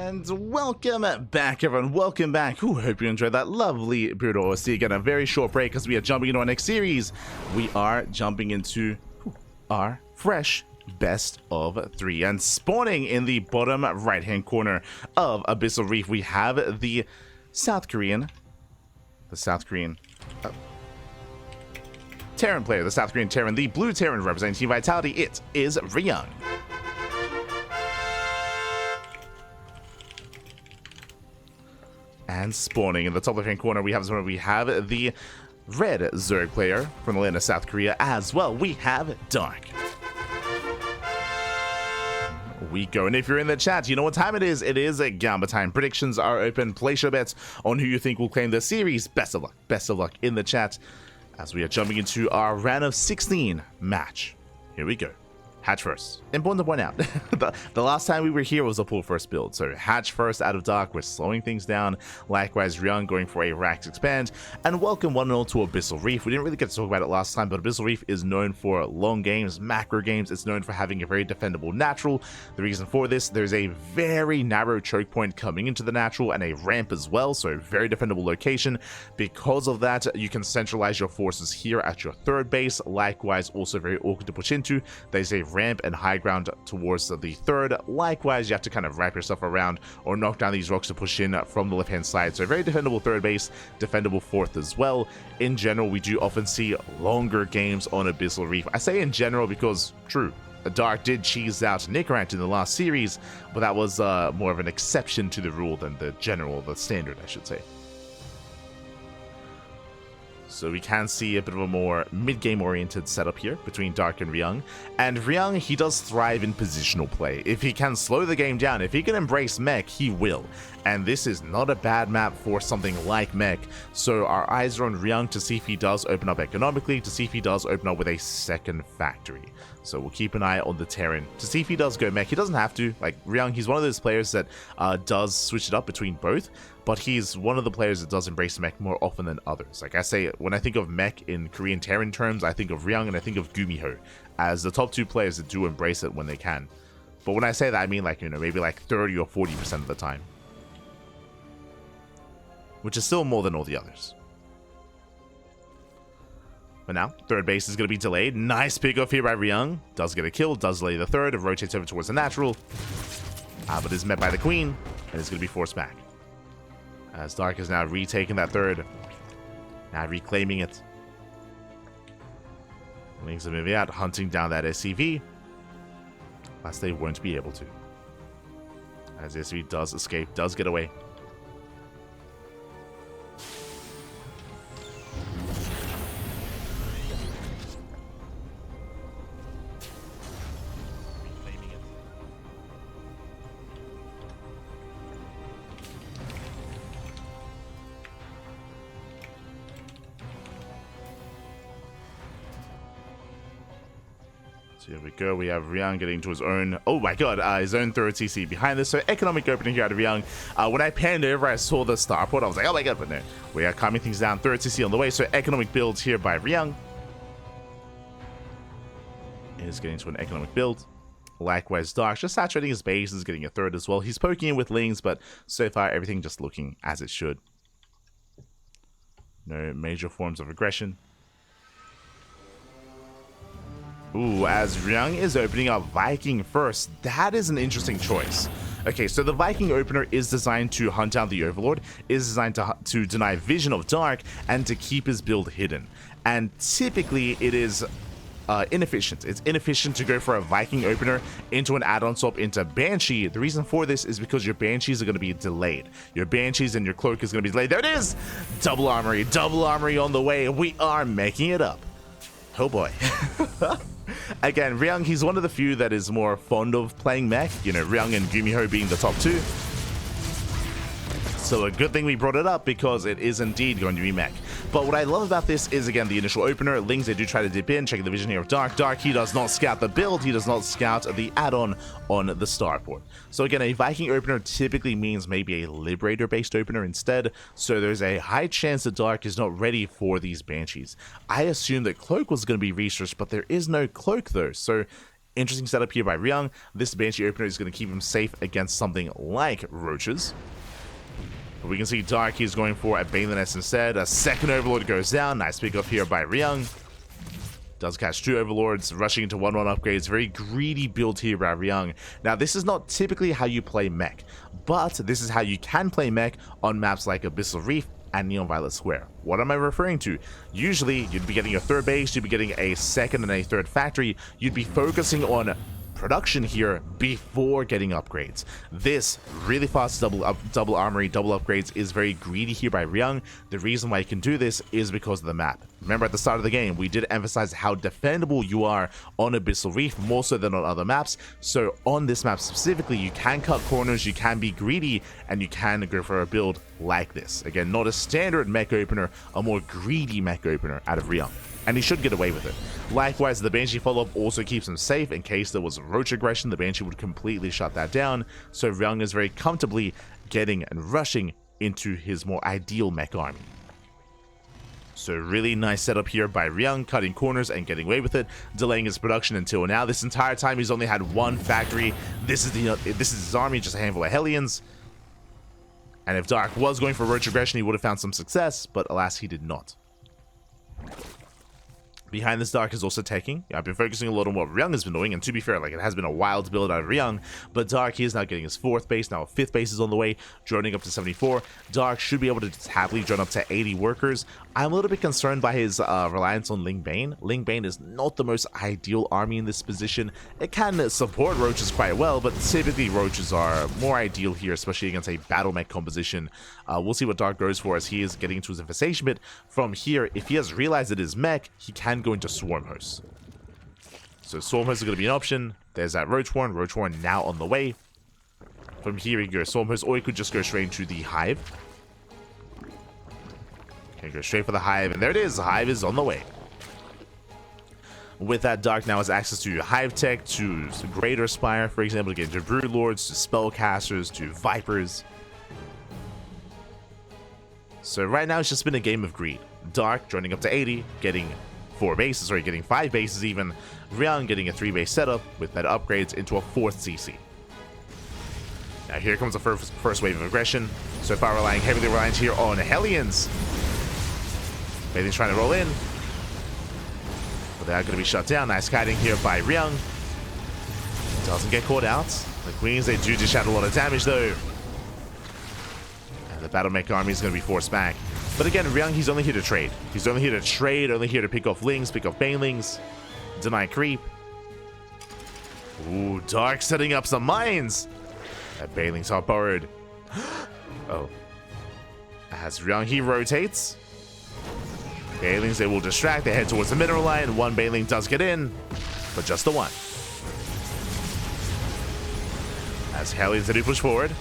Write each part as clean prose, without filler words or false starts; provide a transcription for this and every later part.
And welcome back, everyone. Welcome back. Ooh, hope you enjoyed that lovely brutal OST. Again, a very short break because we are jumping into our next series. We are jumping into our fresh best of 3. And spawning in the bottom right-hand corner of Abyssal Reef, we have the South Korean Terran player, the South Korean Terran, the blue Terran representing Team Vitality. It is Ryung. And spawning in the top left-hand corner, we have the red Zerg player from the land of South Korea as well. We have Dark. We go, and if you're in the chat, you know what time it is. It is a Gamba time. Predictions are open. Place your bets on who you think will claim the series. Best of luck in the chat as we are jumping into our round of 16 match. Here we go. Hatch first. Important to point out, the last time we were here was a pull first build, so hatch first out of Dark. We're slowing things down. Likewise, Ryung going for a Rax expand. And welcome one and all to Abyssal Reef. We didn't really get to talk about it last time, but Abyssal Reef is known for long games, macro games. It's known for having a very defendable natural. The reason for this, there's a very narrow choke point coming into the natural and a ramp as well, so very defendable location. Because of that, you can centralize your forces here at your third base. Likewise, also very awkward to push into. There's a ramp and high ground towards the third. Likewise, you have to kind of wrap yourself around or knock down these rocks to push in from the left hand side. So very defendable third base, defendable fourth as well. In general, we do often see longer games on Abyssal Reef. I say in general because, true, Dark did cheese out Nicorant in the last series, but that was more of an exception to the rule than the standard, I should say. So we can see a bit of a more mid-game oriented setup here between Dark and Ryung. And Ryung, he does thrive in positional play. If he can slow the game down, if he can embrace mech, he will. And this is not a bad map for something like mech. So our eyes are on Ryung to see if he does open up economically, to see if he does open up with a second factory. So we'll keep an eye on the Terran to see if he does go mech. He doesn't have to. Like, Ryung, he's one of those players that does switch it up between both. But he's one of the players that does embrace mech more often than others. Like I say, when I think of mech in Korean Terran terms, I think of Ryung and I think of Gumiho as the top 2 players that do embrace it when they can. But when I say that, I mean like, you know, maybe like 30 or 40% of the time. Which is still more than all the others. But now, third base is going to be delayed. Nice pick off here by Ryung. Does get a kill, does delay the third, rotates over towards the natural. But is met by the queen, and is going to be forced back. As Dark is now retaking that third. Now reclaiming it. Lings are moving out, hunting down that SCV. Last they won't be able to. As SCV does escape, does get away. So here we go, we have Ryung getting to his own, oh my god, his own third CC behind this. So economic opening here out of Ryung. When I panned over, I saw the starport, I was like, oh my god, but no. We are calming things down, third CC on the way, so economic builds here by Ryung. Is getting to an economic build. Likewise, Dark just saturating his base, is getting a third as well. He's poking in with Lings, but so far everything just looking as it should. No major forms of aggression. Ooh, as Ryung is opening up Viking first, that is an interesting choice. Okay, so the Viking opener is designed to hunt down the Overlord, is designed to deny vision of Dark, and to keep his build hidden. And typically, it is inefficient. It's inefficient to go for a Viking opener into an add-on swap into Banshee. The reason for this is because your Banshees are going to be delayed. Your Banshees and your Cloak is going to be delayed. There it is! Double armory on the way. We are making it up. Oh boy. Again, Ryung, he's one of the few that is more fond of playing mech. You know, Ryung and Gumiho being the top 2. So a good thing we brought it up because it is indeed going to be mech. But what I love about this is, again, the initial opener. Lings, they do try to dip in, checking the vision here of Dark. Dark, he does not scout the build. He does not scout the add-on on the starport. So again, a Viking opener typically means maybe a Liberator-based opener instead. So there's a high chance that Dark is not ready for these Banshees. I assumed that Cloak was going to be researched, but there is no Cloak though. So Interesting setup here by Ryung. This Banshee opener is going to keep him safe against something like roaches. But we can see Dark is going for a Bane Nest instead. A second Overlord goes down. Nice pick off here by Ryung. Does catch 2 Overlords, rushing into 1-1 upgrades. Very greedy build here by Ryung. Now, this is not typically how you play mech, but this is how you can play mech on maps like Abyssal Reef and Neon Violet Square. What am I referring to? Usually, you'd be getting your 3rd base, you'd be getting a 2nd and a 3rd factory. You'd be focusing on production here before getting upgrades. This really fast double armory, double upgrades is very greedy here by Ryung. The reason why you can do this is because of the map. Remember at the start of the game, we did emphasize how defendable you are on Abyssal Reef, more so than on other maps. So on this map specifically, you can cut corners, you can be greedy, and you can go for a build like this. Again, not a standard mech opener, a more greedy mech opener out of Ryung. And he should get away with it. Likewise, the Banshee follow-up also keeps him safe in case there was roach aggression. The Banshee would completely shut that down, so Ryung is very comfortably getting and rushing into his more ideal mech army. So really nice setup here by Ryung, cutting corners and getting away with it, delaying his production until now. This entire time he's only had 1 factory. This is his army, just a handful of Hellions. And if Dark was going for roach aggression, he would have found some success, but alas, he did not. Behind this, Dark is also taking. I've been focusing a lot on what Ryung has been doing, and to be fair, like, it has been a wild build out of Ryung, but Dark, he is now getting his 4th base, now a 5th base is on the way, droning up to 74. Dark should be able to happily drone up to 80 workers. I'm a little bit concerned by his reliance on Ling Bane. Ling Bane is not the most ideal army in this position. It can support roaches quite well, but typically roaches are more ideal here, especially against a battle mech composition. We'll see what Dark goes for as he is getting into his infestation bit. From here, if he has realized it is mech, he can go into Swarm Host. So Swarm Host is going to be an option. There's that Roach Warren now on the way. From here, he can go Swarm Host, or he could just go straight into the Hive. Okay, go straight for the Hive, and there it is. The Hive is on the way. With that, Dark now has access to Hive Tech, to Greater Spire, for example, to get into Brood Lords, to Spellcasters, to Vipers. So right now, it's just been a game of greed. Dark joining up to 80, getting 4 bases, or getting 5 bases even. Ryung getting a 3-base setup with that upgrades into a 4th CC. Now here comes the first wave of aggression. So far heavily reliant here on Hellions. Bailey's trying to roll in, but they are going to be shut down. Nice kiting here by Ryung. Doesn't get caught out. The Queens, they do dish out a lot of damage though. And the Battle Mech army is going to be forced back. But again, Ryung, he's only here to trade. He's only here to trade, only here to pick off Lings, pick off Banelings, deny creep. Ooh, Dark setting up some mines. That Banelings are borrowed. Oh. As Ryung, he rotates. Banelings, they will distract. They head towards the mineral line. 1 Baneling does get in, but just the 1. As Hellions, they do push forward.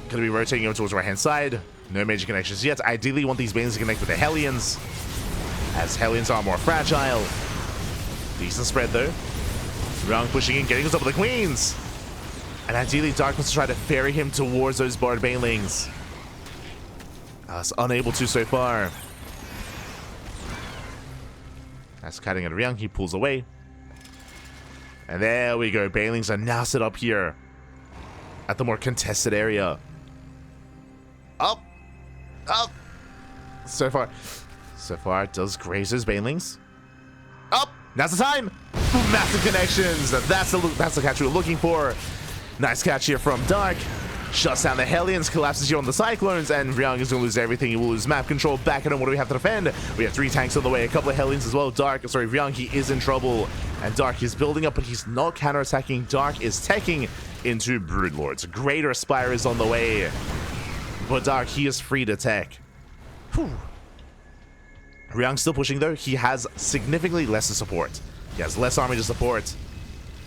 Going to be rotating over towards the right-hand side. No major connections yet. Ideally, you want these Banelings to connect with the Hellions, as Hellions are more fragile. Decent spread, though. Ryung pushing in, getting on top of the Queens. And ideally, Dark wants to try to ferry him towards those barred Banelings. It's unable to so far. That's cutting at Ryung. He pulls away. And there we go. Banelings are now set up here at the more contested area. Up. Up. So far, it does graze his Banelings. Up. Now's the time. Massive connections. That's the catch we were looking for. Nice catch here from Dark. Shuts down the Hellions, collapses here on the Cyclones, and Ryung is going to lose everything. He will lose map control. Back at him, what do we have to defend? We have 3 tanks on the way, a couple of Hellions as well. Ryung, he is in trouble. And Dark is building up, but he's not counterattacking. Dark is teching into Broodlords. Greater Spire is on the way. But Dark, he is free to tech. Ryung still pushing though. He has significantly less to support. He has less army to support.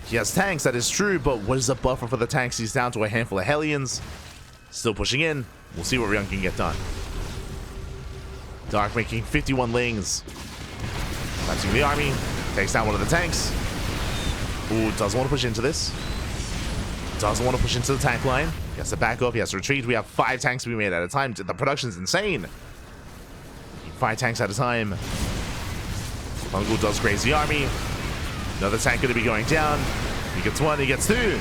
He has tanks, that is true, but what is the buffer for the tanks? He's down to a handful of Hellions. Still pushing in. We'll see what Ryung can get done. Dark making 51 Lings. Collapsing the army. Takes down one of the tanks. Ooh, doesn't want to push into this. Doesn't want to push into the tank line. He has to back up. He has to retreat. We have 5 tanks to be made at a time. The production's insane. 5 tanks at a time. Bungle does graze the army. Another tank going to be going down. He gets one, he gets two.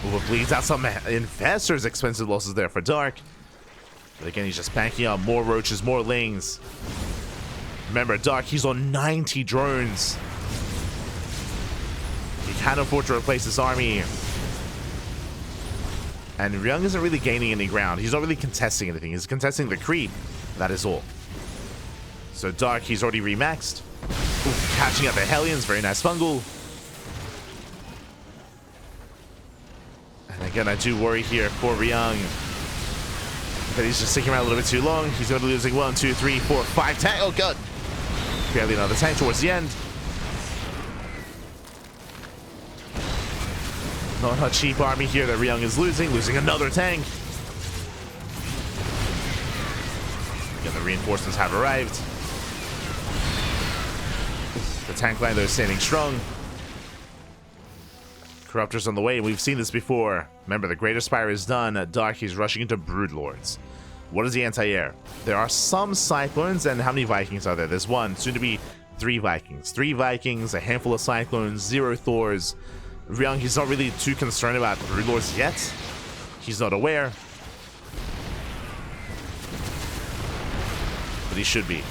Ooh, bleeds out some investors. Expensive losses there for Dark. But again, he's just banking out more roaches, more lings. Remember, Dark, he's on 90 drones. He can't afford to replace this army. And Ryung isn't really gaining any ground. He's not really contesting anything. He's contesting the creep. That is all. So Dark, he's already remaxed. Ooh, catching up the Hellions. Very nice fungal. And again, I do worry here for Ryung that he's just sticking around a little bit too long. He's going to be losing 1, 2, 3, 4, 5 tank. Oh, God. Barely another tank towards the end. Not a cheap army here that Ryung is losing another tank. Again, the reinforcements have arrived. The tank line, though, is standing strong. Corruptors on the way. We've seen this before. Remember, the Greater Spire is done. Dark, he's rushing into Broodlords. What is the anti-air? There are some Cyclones, and how many Vikings are there? There's one, soon to be 3 Vikings. 3 Vikings, a handful of Cyclones, 0 Thors. Ryung, he's not really too concerned about Broodlords yet. He's not aware. But he should be.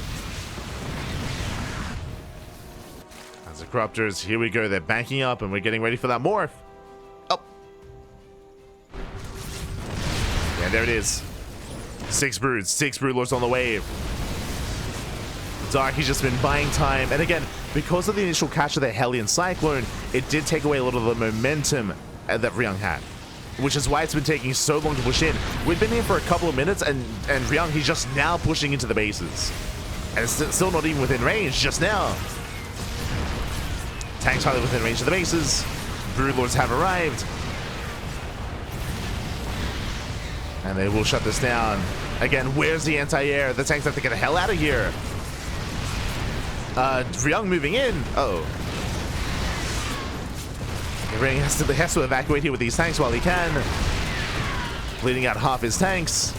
As the Corruptors, here we go. They're banking up, and we're getting ready for that morph. Oh. And there it is. 6 broods, 6 broodlords on the way. Dark, he's just been buying time. And again, because of the initial catch of the Hellion Cyclone, it did take away a lot of the momentum that Ryung had. Which is why it's been taking so long to push in. We've been here for a couple of minutes, and Ryung, he's just now pushing into the bases. And it's still not even within range, just now. Tanks highly within range of the bases. Broodlords have arrived. And they will shut this down. Again, where's the anti-air? The tanks have to get the hell out of here. Ryung moving in. Uh-oh. Ryung has to evacuate here with these tanks while he can. Bleeding out half his tanks.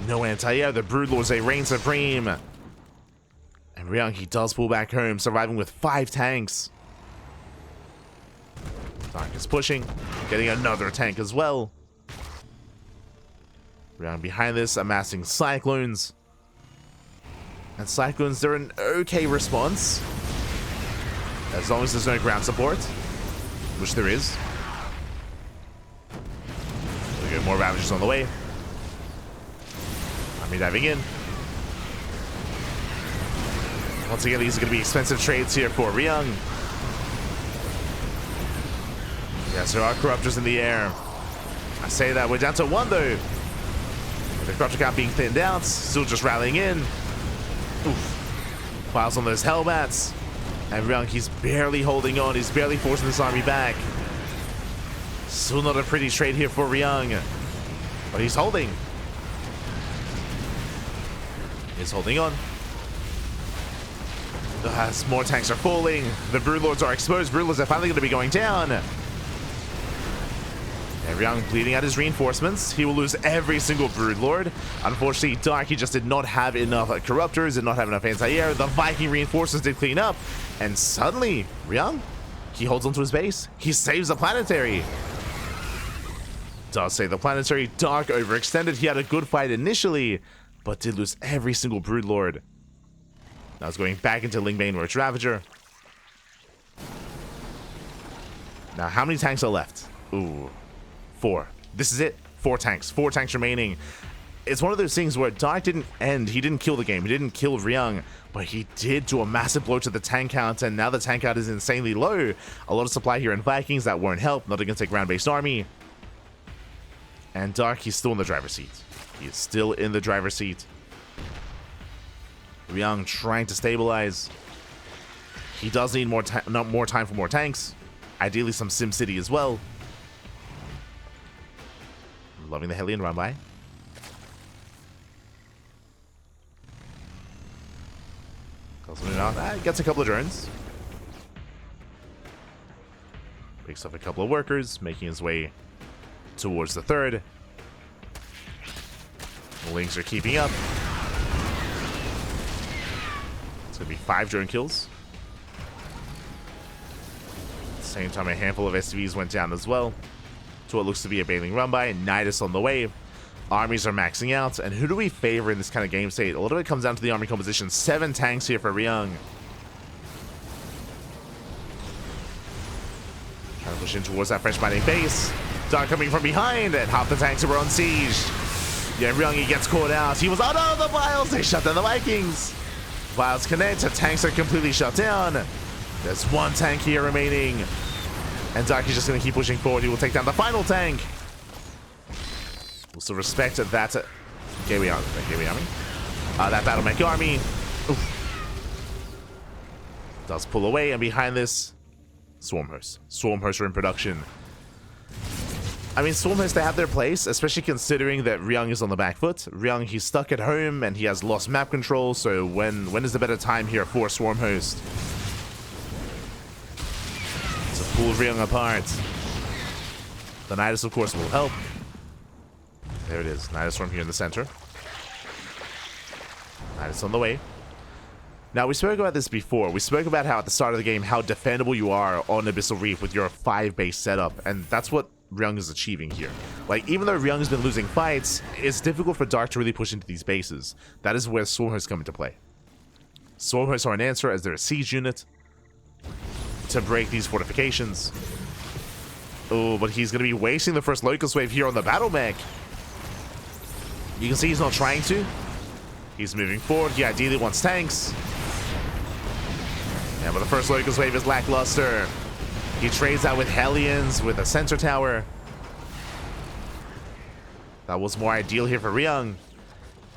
No anti-air. The Broodlords, they reign supreme. And Ryung, he does pull back home, surviving with 5 tanks. Dark is pushing, getting another tank as well. Ryung behind this, amassing Cyclones. And Cyclones, they're an okay response. As long as there's no ground support, which there is. We get more Ravagers on the way. Army diving in. Once again, these are going to be expensive trades here for Ryung. Yes, there are Corruptors in the air. I say that. We're down to 1, though. The Corruptor count being thinned out. Still just rallying in. Oof. Piles on those Hellbats. And Ryung, he's barely holding on. He's barely forcing this army back. Still not a pretty trade here for Ryung. But he's holding. He's holding on. As more tanks are falling, the Broodlords are exposed. Broodlords are finally going to be going down. And Ryung bleeding out his reinforcements. He will lose every single Broodlord. Unfortunately, Dark, he just did not have enough Corruptors, did not have enough anti-air. The Viking reinforcements did clean up. And suddenly, Ryung, he holds onto his base. He saves the planetary. Does save the planetary. Dark overextended. He had a good fight initially, but did lose every single Broodlord. Now it's going back into Lingbane Roach Ravager. Now, how many tanks are left? Ooh, 4. This is it. 4 tanks. 4 tanks remaining. It's one of those things where Dark didn't end. He didn't kill the game. He didn't kill Ryung, but he did do a massive blow to the tank count, and now the tank count is insanely low. A lot of supply here in Vikings that won't help. Not against a ground-based army. And Dark, he's still in the driver's seat. He is still in the driver's seat. Ryung trying to stabilize. He does need more time for more tanks. Ideally some SimCity as well. Loving the Hellion run by. Gets a couple of drones. Picks up a couple of workers, making his way towards the 3rd. The Lings are keeping up. going to be 5 drone kills. At the same time, a handful of SCVs went down as well. To what looks to be a bailing run by. Nidus on the way. Armies are maxing out. And who do we favor in this kind of game state? A lot of it comes down to the army composition. 7 tanks here for Ryung. Trying to push in towards that fresh mining base. Dark coming from behind, and half the tanks were on siege. Yeah, Ryung, he gets caught out. He was out of the Vials. They shut down the Vikings. Vials connect. The tanks are completely shut down. There's 1 tank here remaining. And Dark is just going to keep pushing forward. He will take down the final tank. Also respect that Gateway Army. That Battlemech Army. Oof. Does pull away, and behind this, Swarmhost. Swarmhost are in production. I mean, Swarmhost, they have their place, especially considering that Ryung is on the back foot. Ryung, he's stuck at home, and he has lost map control, so when is the better time here for Swarmhost? Pull Ryung apart. The Nidus, of course, will help. There it is. Nidus from here in the center. Nidus on the way. Now, we spoke about this before. We spoke about how at the start of the game, how defendable you are on Abyssal Reef with your 5-base setup. And that's what Ryung is achieving here. Like, even though Ryung has been losing fights, it's difficult for Dark to really push into these bases. That is where Swarmhosts come into play. Swarmhosts are an answer as they're a siege unit to break these fortifications. Oh, but he's going to be wasting the first Locust Wave here on the Battle Mech. You can see he's not trying to. He's moving forward. He ideally wants tanks. Yeah, but the first Locust Wave is lackluster. He trades that with Hellions, with a sensor tower. That was more ideal here for Ryung.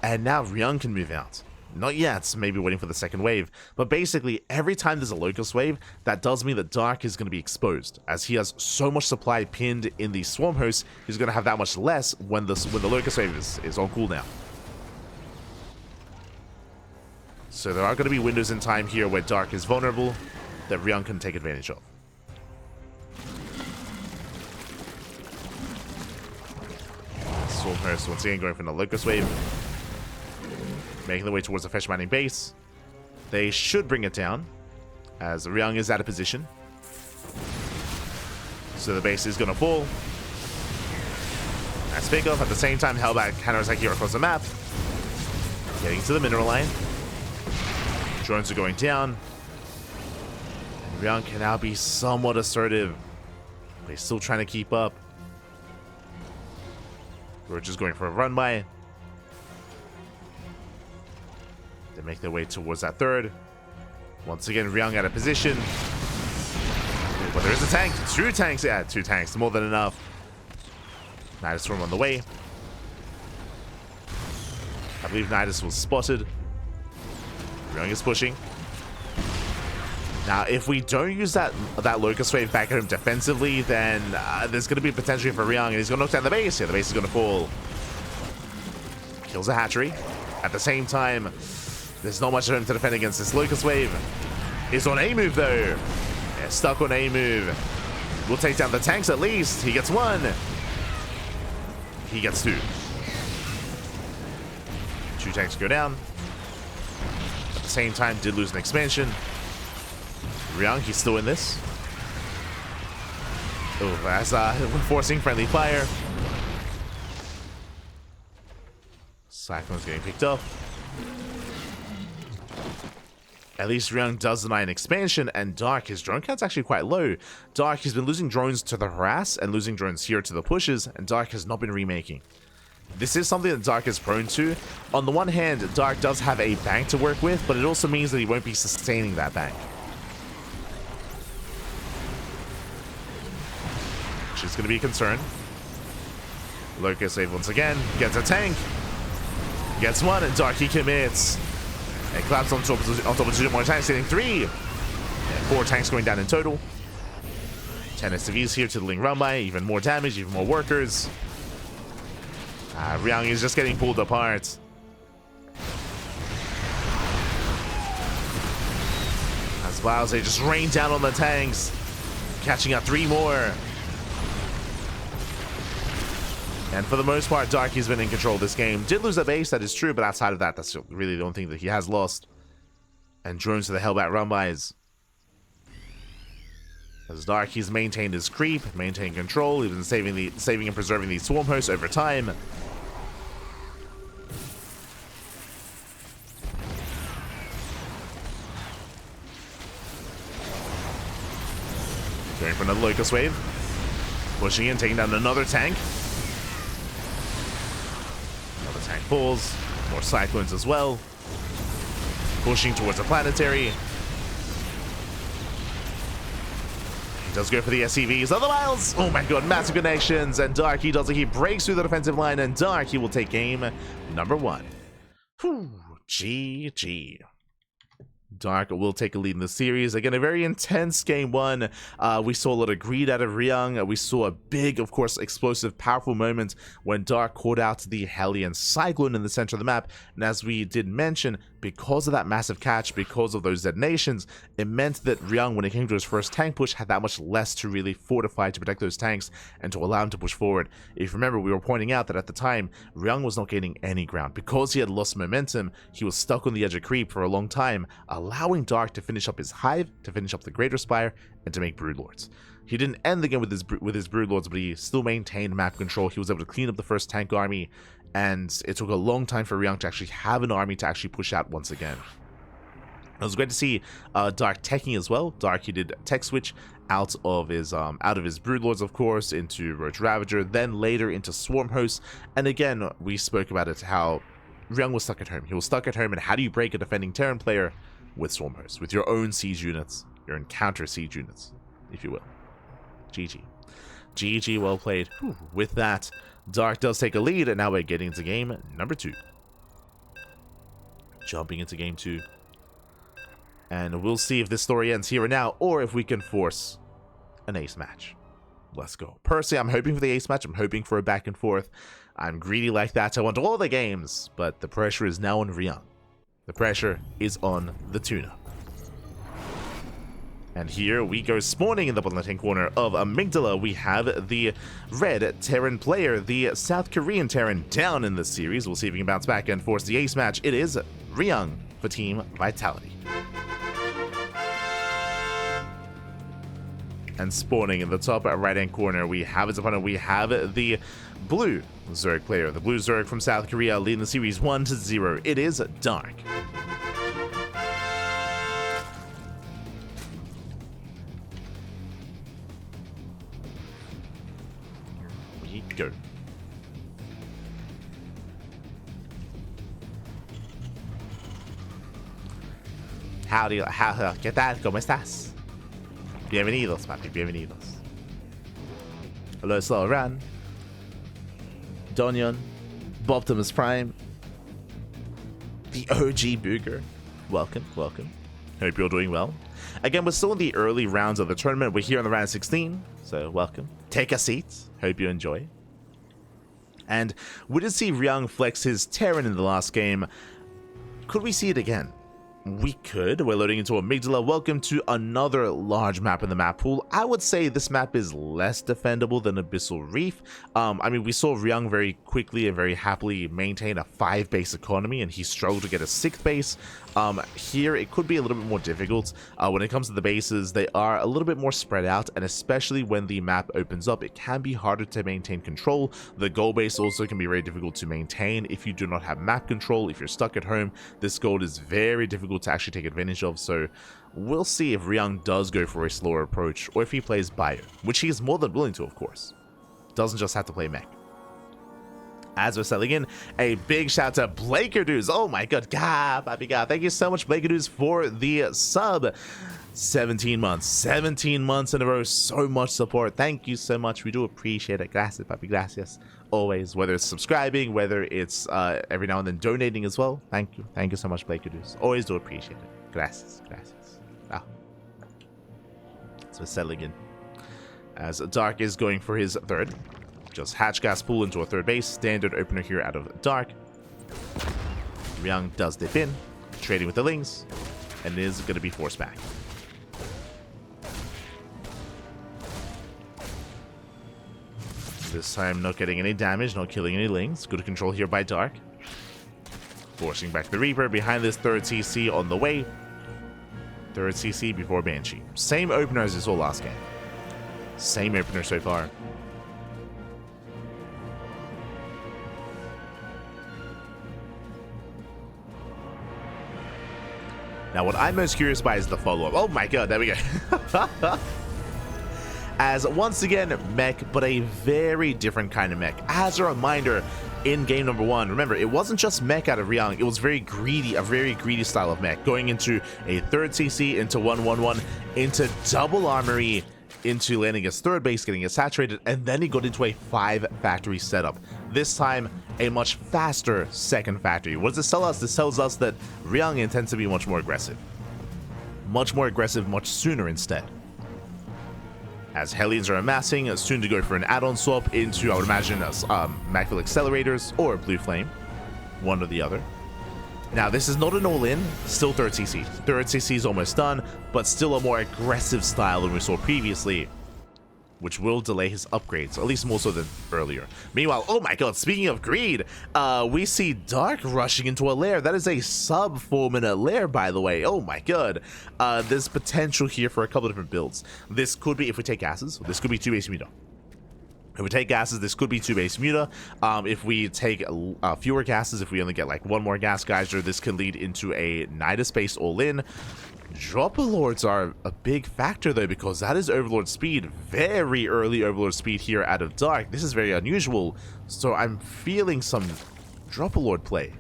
And now Ryung can move out. Not yet, maybe waiting for the second wave. But basically, every time there's a Locust Wave, that does mean that Dark is going to be exposed. As he has so much supply pinned in the Swarm Host, he's going to have that much less when the Locust Wave is on cooldown. So there are going to be windows in time here where Dark is vulnerable that Ryung can take advantage of. Swarm Host once again going for the Locust Wave. Making their way towards the fresh mining base. They should bring it down, as Ryung is out of position. So the base is going to fall. Nice pick off. At the same time, Hellback counterattack here across the map. Getting to the mineral line. Drones are going down. And Ryung can now be somewhat assertive. But he's still trying to keep up. We're just going for a run by. They make their way towards that third. Once again, Ryung out of position. But there is a tank. 2 tanks. Yeah, 2 tanks. More than enough. Nidus Storm on the way. I believe Nidus was spotted. Ryung is pushing. Now, if we don't use that Locust Wave back at him defensively, then there's going to be potential for Ryung, and he's going to knock down the base. Yeah, the base is going to fall. Kills a hatchery. At the same time, there's not much of him to defend against this Locust Wave. He's on A move though. Yeah, stuck on A move. We'll take down the tanks at least. He gets 1. He gets 2. 2 tanks go down. At the same time, did lose an expansion. Ryung, he's still in this. Oh, that's forcing friendly fire. Cyclone's getting picked up. At least Ryung does deny an expansion, and Dark, his drone count's actually quite low. Dark has been losing drones to the harass and losing drones here to the pushes, and Dark has not been remaking. This is something that Dark is prone to. On the one hand, Dark does have a bank to work with, but it also means that he won't be sustaining that bank. Which is going to be a concern. Locust Wave once again, gets a tank. Gets 1, and Dark, he commits. And collapse on top of 2 more tanks, hitting 3. And 4 tanks going down in total. 10 SCVs here to the Ling Rumbai. Even more damage, even more workers. Ryung is just getting pulled apart. As Vials, they just rain down on the tanks. Catching out 3 more. And for the most part, Dark has been in control of this game. Did lose a base, that is true, but outside of that, that's really the only thing that he has lost. And drones to the Hellbat run-bys. As Dark, he's maintained his creep, maintained control, even saving and preserving these swarm hosts over time. Going for another Locust Wave. Pushing in, taking down another tank. Another tank falls. More Cyclones as well. Pushing towards a planetary. He does go for the SCVs. Otherwise, oh my god, massive connections. And Dark, he does it. He breaks through the defensive line. And Dark, he will take game number 1. Whew, GG. Dark will take a lead in the series. Again, a very intense game 1. We saw a lot of greed out of Ryung. We saw a big, of course, explosive, powerful moment when Dark caught out the Hellion Cyclone in the center of the map. And as we did mention, because of that massive catch, because of those detonations, it meant that Ryung, when it came to his first tank push, had that much less to really fortify to protect those tanks and to allow him to push forward. If you remember, we were pointing out that at the time, Ryung was not gaining any ground. Because he had lost momentum, he was stuck on the edge of creep for a long time, allowing Dark to finish up his hive, to finish up the Greater Spire, and to make Broodlords. He didn't end the game with his Broodlords, but he still maintained map control. He was able to clean up the first tank army, and it took a long time for Ryung to actually have an army to actually push out once again. It was great to see Dark teching as well. Dark, he did tech switch out of his Broodlords, of course, into Roach Ravager, then later into Swarm Host. And again, we spoke about it, how Ryung was stuck at home. He was stuck at home, and how do you break a defending Terran player? With Swarm Host, with your own siege units, your own counter siege units, if you will. GG. GG, well played. Whew. With that, Dark does take a lead, and now we're getting into game number 2. Jumping into game 2. And we'll see if this story ends here and now, or if we can force an ace match. Let's go. Personally, I'm hoping for the ace match. I'm hoping for a back and forth. I'm greedy like that. I want all the games, but the pressure is now on Ryung. The pressure is on the tuna. And here we go, spawning in the bottom left-hand corner of Amygdala. We have the red Terran player, the South Korean Terran, down in the series. We'll see if he can bounce back and force the ace match. It is Ryung for Team Vitality. And spawning in the top right-hand corner, we have his opponent. We have the blue Zerg player, the blue Zerg from South Korea, leading the series 1-0. It is Dark. Here we go. Howdy, ¿qué tal? ¿Cómo estás? Bienvenidos, papi, bienvenidos. Hello, Slow Run. Donyon, Boptimus Prime, the OG Booger. Welcome, welcome. Hope you're doing well. Again, we're still in the early rounds of the tournament. We're here in the round 16, so welcome. Take a seat. Hope you enjoy. And we did see Ryung flex his Terran in the last game. Could we see it again? We could. We're loading into Amygdala. Welcome to another large map in the map pool. I would say this map is less defendable than Abyssal Reef. I mean, we saw Ryung very quickly and very happily maintain a 5-base economy, and he struggled to get a 6th base. Here, it could be a little bit more difficult. When it comes to the bases, they are a little bit more spread out, and especially when the map opens up, it can be harder to maintain control. The gold base also can be very difficult to maintain if you do not have map control. If you're stuck at home, this gold is very difficult to actually take advantage of. So we'll see if Ryung does go for a slower approach, or if he plays bio, which he is more than willing to, of course. Doesn't just have to play mech. As we're selling in, a big shout to Blakerdoos. Oh my god, Papi God. Thank you so much, Blakerdoos, for the sub. 17 months. 17 months in a row. So much support. Thank you so much. We do appreciate it. Gracias, Papi. Gracias. Always. Whether it's subscribing, whether it's every now and then donating as well. Thank you. Thank you so much, Blakerdoos. Always do appreciate it. Gracias. Gracias. Ah. So we're settling in. As Dark is going for his third. Just hatch gas pool into a 3rd base. Standard opener here out of Dark. Ryung does dip in, trading with the Lings, and is going to be forced back. This time not getting any damage, not killing any Lings. Good control here by Dark. Forcing back the Reaper behind this 3rd CC on the way. Third CC before Banshee. Same opener as you saw last game. Same opener so far. Now, what I'm most curious about is the follow-up. Oh my god, there we go. As once again, mech, but a very different kind of mech. As a reminder, in game number 1, remember, it wasn't just mech out of Ryung, it was very greedy, a very greedy style of mech, going into a third CC, into 1-1-1, into double armory, into landing his third base, getting it saturated, and then he got into a 5 factory setup. This time, a much faster second factory. What does this tell us? This tells us that Ryung intends to be much more aggressive. Much more aggressive, much sooner instead. As Hellions are amassing, soon to go for an add-on swap into, I would imagine, Macville Accelerators or Blue Flame. One or the other. Now, this is not an all-in, still third CC. Third CC is almost done, but still a more aggressive style than we saw previously, which will delay his upgrades, at least more so than earlier. Meanwhile, oh my god, speaking of greed, we see Dark rushing into a lair. That is a sub-4 minute lair, by the way. Oh my god. There's potential here for a couple of different builds. This could be, if we take gases, this could be 2 base muta. If we take gases, this could be 2 base muta. If we take fewer gases, if we only get like 1 more gas geyser, this could lead into a Nidus base all-in. Dropper Lords are a big factor though, because that is Overlord speed, very early Overlord speed here out of Dark. This is very unusual, so I'm feeling some Dropper Lord play.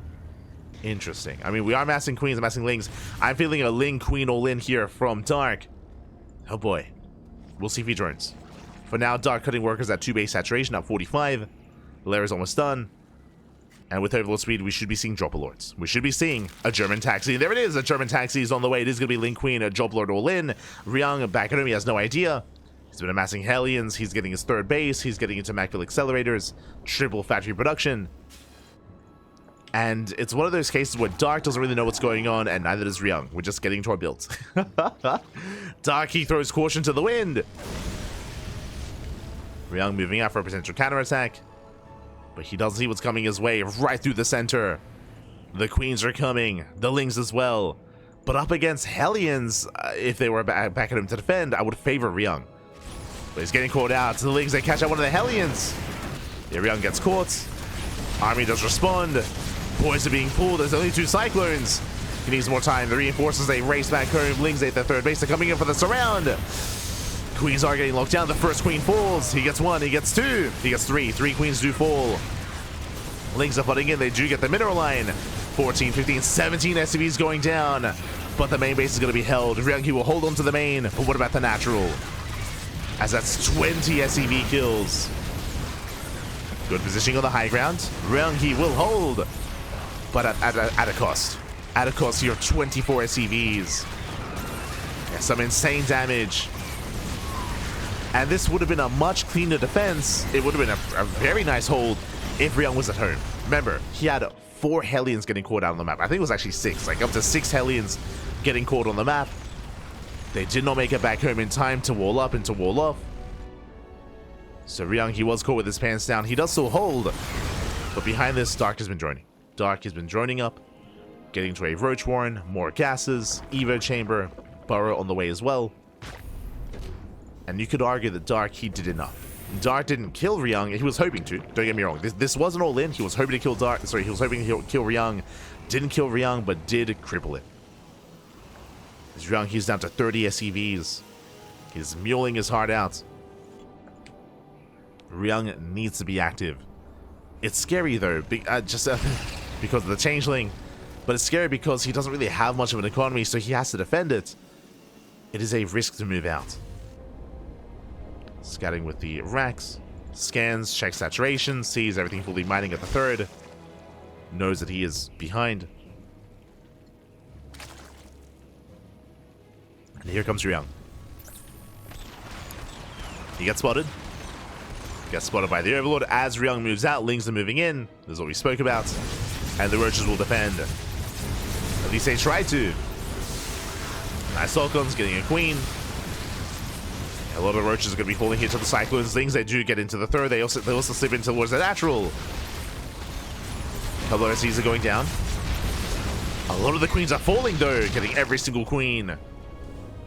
Interesting. I mean, we are massing queens, massing lings. I'm feeling a Ling Queen all-in here from Dark. Oh boy. We'll see if he joins. For now, Dark cutting workers at 2 base saturation at 45. The lair is almost done. And with Overlord speed, we should be seeing Dropper Lords. We should be seeing a German taxi. There it is, a German taxi is on the way. It is going to be Ling Queen, a Dropper Lord all in. Ryung back at him, he has no idea. He's been amassing Hellions, he's getting his third base, he's getting into Macville Accelerators, triple factory production. And it's one of those cases where Dark doesn't really know what's going on, and neither does Ryung. We're just getting to our builds. Dark, he throws caution to the wind. Ryung moving out for a potential counterattack. But he doesn't see what's coming his way, right through the center. The queens are coming, the lings as well. But up against Hellions, if they were back at him to defend, I would favor Ryung. But he's getting caught out. The lings, they catch out one of the Hellions. Yeah, Ryung gets caught. Army does respond. Boys are being pulled. There's only 2 Cyclones. He needs more time. The reinforcers, they race back home. Lings at the third base. They're coming in for the surround. Queens are getting locked down. The first queen falls. He gets 1, he gets 2, he gets 3. 3 queens do fall. Lings are flooding in. They do get the mineral line. 14, 15, 17 SCVs going down. But the main base is going to be held. Ryung will hold on to the main. But what about the natural? As that's 20 SCV kills. Good positioning on the high ground. Ryung will hold. But at a cost. At a cost here of 24 SCVs. Yeah, some insane damage. And this would have been a much cleaner defense. It would have been a very nice hold if Ryung was at home. Remember, he had 4 Hellions getting caught out on the map. I think it was actually 6, like up to 6 Hellions getting caught on the map. They did not make it back home in time to wall up and to wall off. So Ryung, he was caught with his pants down. He does still hold. But behind this, Dark has been joining. Dark has been joining up, getting to a Roach Warren, more gases, Evo Chamber, Burrow on the way as well. And you could argue that Dark, he did enough. Dark didn't kill Ryung. He was hoping to. Don't get me wrong. This wasn't all in. He was hoping to kill Dark. Sorry, he was hoping to kill Ryung. Didn't kill Ryung, but did cripple it. As Ryung, he's down to 30 SCVs. He's muling his heart out. Ryung needs to be active. It's scary though, just because of the changeling. But it's scary because he doesn't really have much of an economy, so he has to defend it. It is a risk to move out. Scouting with the racks, scans, checks saturation, sees everything fully mining at the third, knows that he is behind. And here comes Ryung. He gets spotted. Gets spotted by the Overlord. As Ryung moves out, Lings are moving in. This is what we spoke about. And the Roaches will defend. At least they try to. Nice Falcons getting a queen. A lot of Roaches are going to be falling here to the Cyclones. Things they do get into the third. They also slip in towards the natural. A couple of SCs are going down. A lot of the queens are falling though, getting every single queen.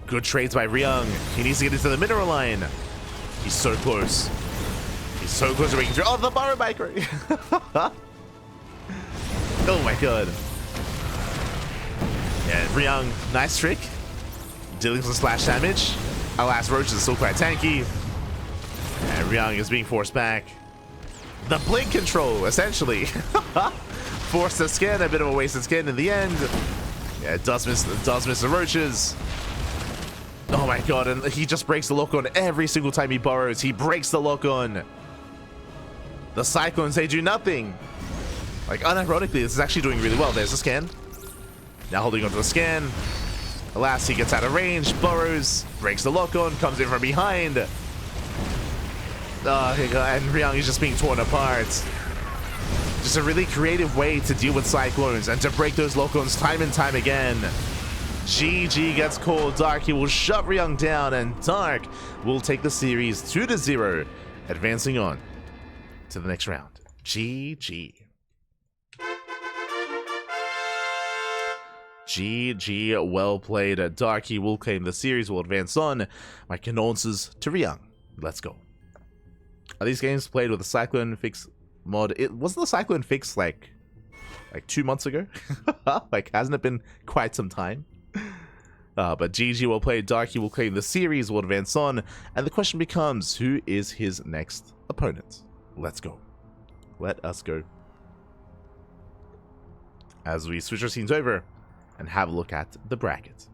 Good trades by Ryung. He needs to get into the mineral line. He's so close. He's so close to breaking through. Oh, the borrow micro. Oh my god. Yeah, Ryung, nice trick. Dealing some splash damage. Alas, Roach is still quite tanky. And Ryung is being forced back. The blink control, essentially. Forced to skin, a bit of a wasted skin in the end. Yeah, it does miss the Roaches. Oh my god, and he just breaks the lock-on every single time he burrows. He breaks the lock-on. The Cyclones, they do nothing. Like, unironically, this is actually doing really well. There's the scan. Now holding onto the scan. Alas, he gets out of range, burrows, breaks the lock-on, comes in from behind. Oh, and Ryung is just being torn apart. Just a really creative way to deal with Cyclones and to break those lock-ons time and time again. GG gets called. Darky will shut Ryung down, and Dark will take the series 2-0, advancing on to the next round. GG. GG, well played. Darky will claim the series, will advance on. My condolences to Ryung. Let's go. Are these games played with the Cyclone Fix mod? It wasn't the Cyclone Fix like 2 months ago. Like, hasn't it been quite some time? But GG will play. Darky will claim the series, will advance on, and the question becomes, who is his next opponent? Let's go. Let us go. As we switch our scenes over and have a look at the bracket.